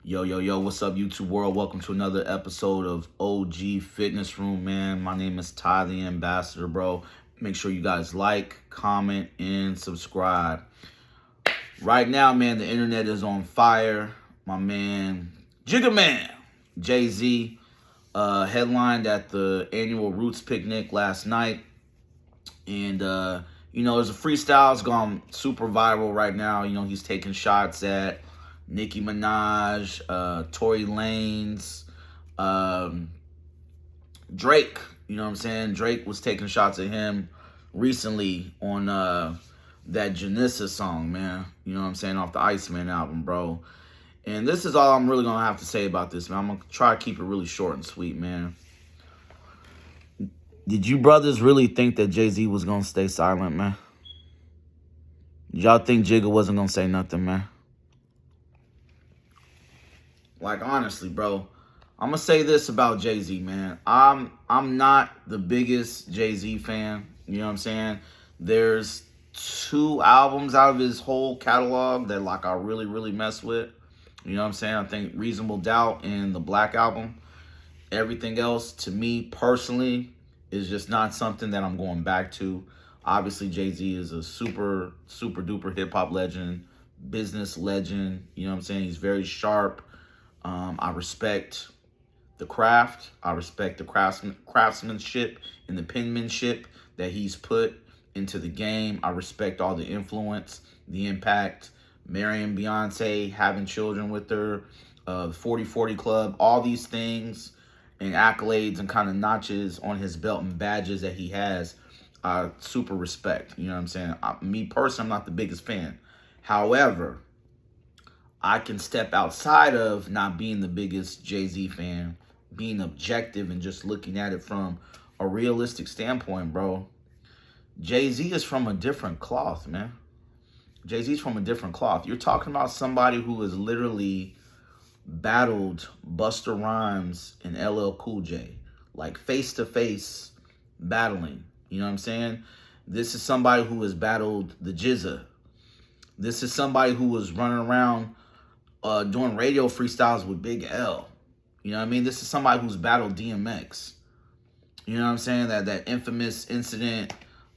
Yo, yo, yo, what's up, YouTube world? Welcome to another episode of OG Fitness Room, man. My name is Ty, the Ambassador, bro. Make sure you guys like, comment, and subscribe. Right now, man, the internet is on fire. My man, Jigga Man, Jayz, headlined at the annual Roots Picnic last night. And, there's a freestyle. It's gone super viral right now. He's taking shots at Nicki Minaj, Tory Lanez, Drake. You know what I'm saying? Drake was taking shots at him recently on that Janissa song, man. You know what I'm saying? Off the Iceman album, bro. And this is all I'm really going to have to say about this, man. I'm going to try to keep it really short and sweet, man. Did you brothers really think that Jay-Z was going to stay silent, man? Y'all think Jigga wasn't going to say nothing, man? Like, honestly, bro, I'm going to say this about Jay-Z, man. I'm not the biggest Jay-Z fan. You know what I'm saying? There's 2 albums out of his whole catalog that, like, I really, really mess with. You know what I'm saying? I think Reasonable Doubt and the Black Album. Everything else, to me, personally, is just not something that I'm going back to. Obviously, Jay-Z is a super, super duper hip-hop legend, business legend. You know what I'm saying? He's very sharp. I respect the craft. I respect the craftsmanship and the penmanship that he's put into the game. I respect all the influence, the impact, marrying Beyonce, having children with her, the 40/40 Club, all these things and accolades and kind of notches on his belt and badges that he has. Super respect. You know what I'm saying? Me personally, I'm not the biggest fan. However, I can step outside of not being the biggest Jay-Z fan, being objective and just looking at it from a realistic standpoint, bro. Jay-Z is from a different cloth, man. Jay-Z's from a different cloth. You're talking about somebody who has literally battled Busta Rhymes and LL Cool J, like face-to-face battling. You know what I'm saying? This is somebody who has battled the Jizza. This is somebody who was running around doing radio freestyles with Big L. You know what I mean? This is somebody who's battled DMX. You know what I'm saying? That infamous incident,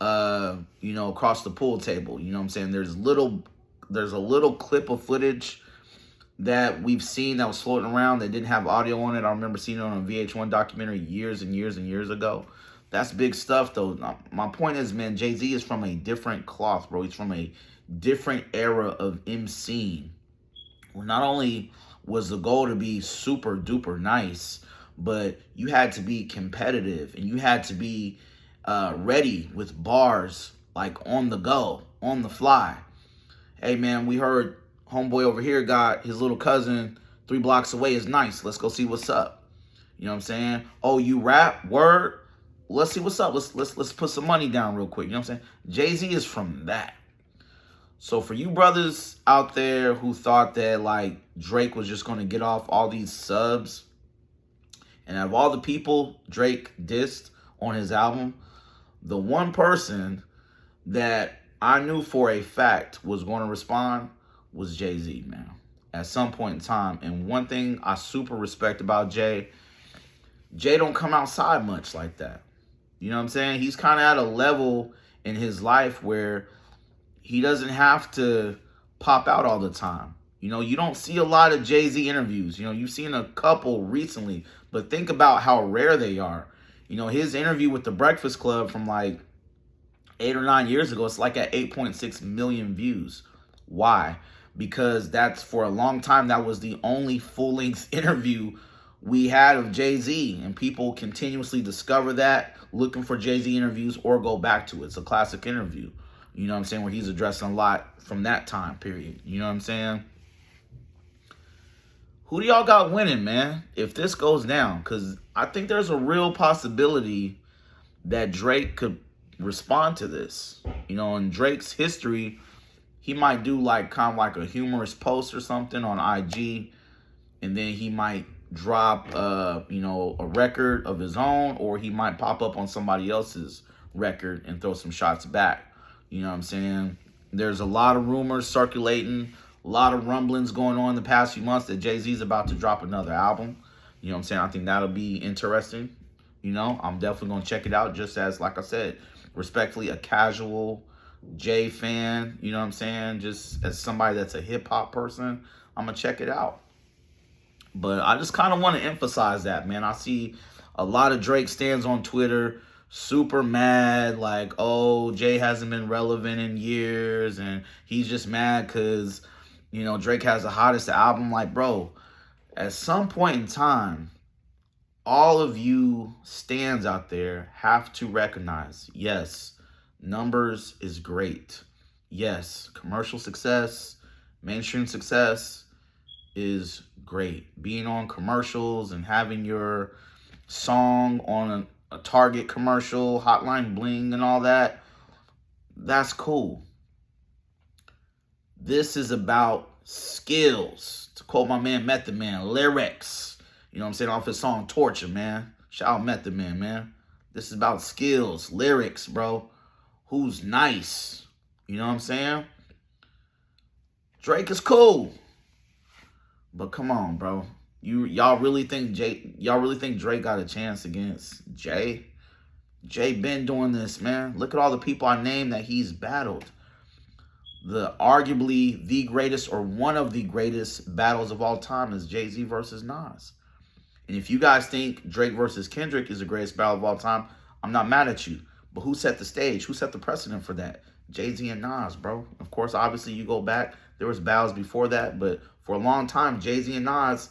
across the pool table. You know what I'm saying? There's a little clip of footage that we've seen that was floating around that didn't have audio on it. I remember seeing it on a VH1 documentary years and years and years ago. That's big stuff, though. My point is, man, Jay-Z is from a different cloth, bro. He's from a different era of MCing. Well, not only was the goal to be super duper nice, but you had to be competitive and you had to be ready with bars, like on the go, on the fly. Hey, man, we heard homeboy over here got his little cousin 3 blocks away is nice. Let's go see what's up. You know what I'm saying? Oh, you rap? Word? Let's see what's up. Let's put some money down real quick. You know what I'm saying? Jay-Z is from that. So for you brothers out there who thought that, like, Drake was just going to get off all these subs, and out of all the people Drake dissed on his album, the one person that I knew for a fact was going to respond was Jay-Z, man, at some point in time. And one thing I super respect about Jay don't come outside much like that. You know what I'm saying? He's kind of at a level in his life where he doesn't have to pop out all the time. You don't see a lot of Jay-Z interviews. You've seen a couple recently, but think about how rare they are. His interview with The Breakfast Club from like 8 or 9 years ago, it's like at 8.6 million views. Why? Because that's, for a long time, that was the only full-length interview we had of Jay-Z, and people continuously discover that, looking for Jay-Z interviews or go back to it. It's a classic interview. You know what I'm saying? Where he's addressing a lot from that time period. You know what I'm saying? Who do y'all got winning, man, if this goes down? Because I think there's a real possibility that Drake could respond to this. In Drake's history, he might do like kind of like a humorous post or something on IG, and then he might drop, a record of his own, or he might pop up on somebody else's record and throw some shots back. You know what I'm saying? There's a lot of rumors circulating a lot of rumblings going on in the past few months that Jay-Z's about to drop another album. You know what I'm saying? I think that'll be interesting. You know, I'm definitely going to check it out, just as, like I said, respectfully, a casual Jay fan. You know what I'm saying? Just as somebody that's a hip-hop person, I'm going to check it out. But I just kind of want to emphasize that, man. I see a lot of Drake stands on Twitter super mad, like, oh, Jay hasn't been relevant in years, and he's just mad because, you know, Drake has the hottest album. Like, bro, at some point in time, all of you stands out there have to recognize, yes, numbers is great. Yes, commercial success, mainstream success is great. Being on commercials and having your song on a Target commercial, Hotline Bling and all that, that's cool. This is about skills. To quote my man Method Man, lyrics. You know what I'm saying? Off his song Torture, man. Shout out Method Man, man. This is about skills, lyrics, bro. Who's nice? You know what I'm saying? Drake is cool. But come on, bro. Y'all really think Drake got a chance against Jay? Jay been doing this, man. Look at all the people I named that he's battled. The arguably the greatest or one of the greatest battles of all time is Jay-Z versus Nas. And if you guys think Drake versus Kendrick is the greatest battle of all time, I'm not mad at you. But who set the stage? Who set the precedent for that? Jay-Z and Nas, bro. Of course, obviously, you go back. There was battles before that. But for a long time, Jay-Z and Nas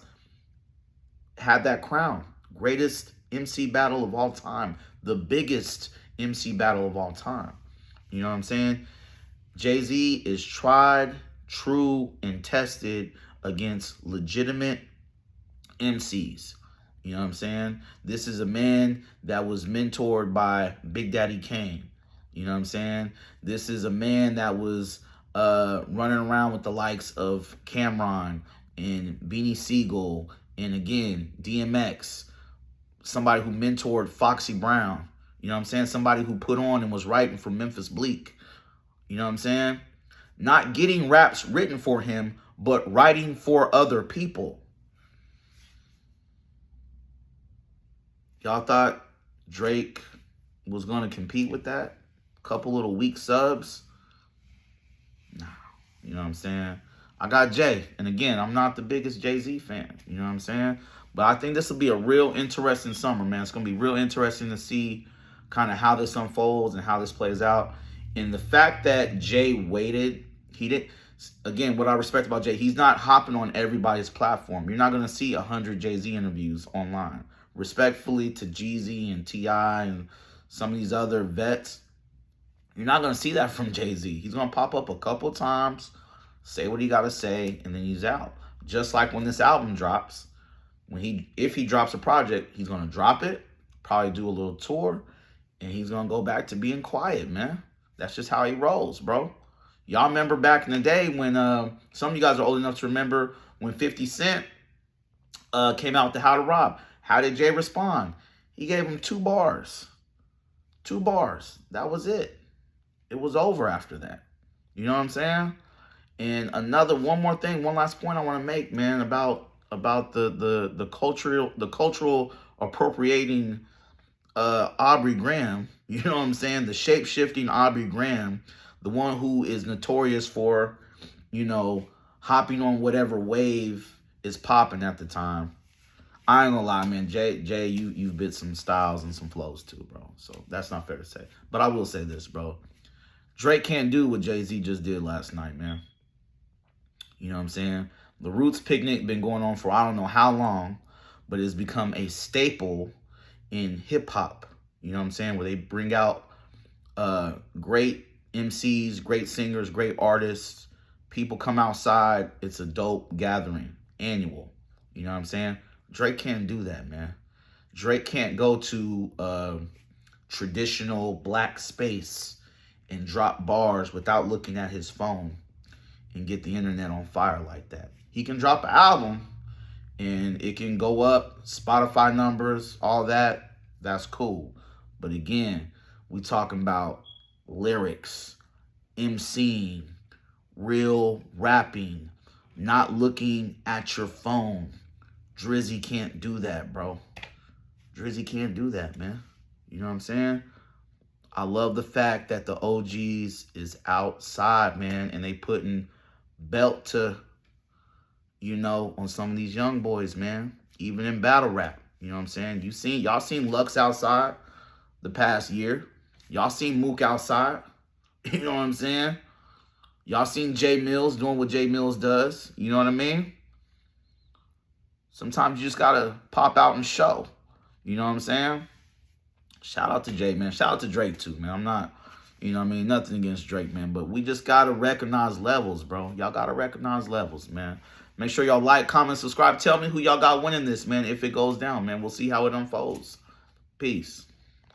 had that crown. Greatest MC battle of all time. The biggest MC battle of all time. You know what I'm saying? Jay-Z is tried, true, and tested against legitimate MCs. You know what I'm saying? This is a man that was mentored by Big Daddy Kane. You know what I'm saying? This is a man that was running around with the likes of Cameron and Beanie Siegel and, again, DMX. Somebody who mentored Foxy Brown. You know what I'm saying? Somebody who put on and was writing for Memphis Bleak. You know what I'm saying? Not getting raps written for him, but writing for other people. Y'all thought Drake was going to compete with that? Couple little weak subs? Nah. You know what I'm saying? I got Jay. And again, I'm not the biggest Jay-Z fan. You know what I'm saying? But I think this will be a real interesting summer, man. It's going to be real interesting to see kind of how this unfolds and how this plays out. And the fact that Jay waited, he didn't. Again, what I respect about Jay, he's not hopping on everybody's platform. You're not going to see 100 Jay-Z interviews online. Respectfully to Jeezy and T.I. and some of these other vets, you're not going to see that from Jay-Z. He's going to pop up a couple times, say what he got to say, and then he's out. Just like when this album drops, if he drops a project, he's going to drop it, probably do a little tour, and he's going to go back to being quiet, man. That's just how he rolls, bro. Y'all remember back in the day when some of you guys are old enough to remember when 50 Cent came out with the How to Rob. How did Jay respond? He gave him 2 bars. 2 bars. That was it. It was over after that. You know what I'm saying? And one more thing, one last point I want to make, man, about the cultural appropriating Aubrey Graham. You know what I'm saying? The shape-shifting Aubrey Graham, the one who is notorious for, you know, hopping on whatever wave is popping at the time. I ain't gonna lie, man. Jay, you've bit some styles and some flows too, bro. So that's not fair to say. But I will say this, bro. Drake can't do what Jay-Z just did last night, man. You know what I'm saying? The Roots Picnic been going on for I don't know how long, but it's become a staple in hip-hop. You know what I'm saying? Where they bring out great MCs, great singers, great artists. People come outside. It's a dope gathering, annual. You know what I'm saying? Drake can't do that, man. Drake can't go to traditional black space and drop bars without looking at his phone and get the internet on fire like that. He can drop an album and it can go up, Spotify numbers, all that. That's cool. But again, we talking about lyrics, MCing, real rapping, not looking at your phone. Drizzy can't do that, bro. Drizzy can't do that, man. You know what I'm saying? I love the fact that the OGs is outside, man, and they putting belt to, you know, on some of these young boys, man. Even in battle rap. You know what I'm saying? Y'all seen Lux outside the past year. Y'all seen Mook outside. You know what I'm saying? Y'all seen Jay Mills doing what Jay Mills does. You know what I mean? Sometimes you just gotta pop out and show. You know what I'm saying? Shout out to Jay, man. Shout out to Drake, too, man. I'm not, you know what I mean? Nothing against Drake, man. But we just gotta recognize levels, bro. Y'all gotta recognize levels, man. Make sure y'all like, comment, subscribe. Tell me who y'all got winning this, man, if it goes down, man. We'll see how it unfolds. Peace.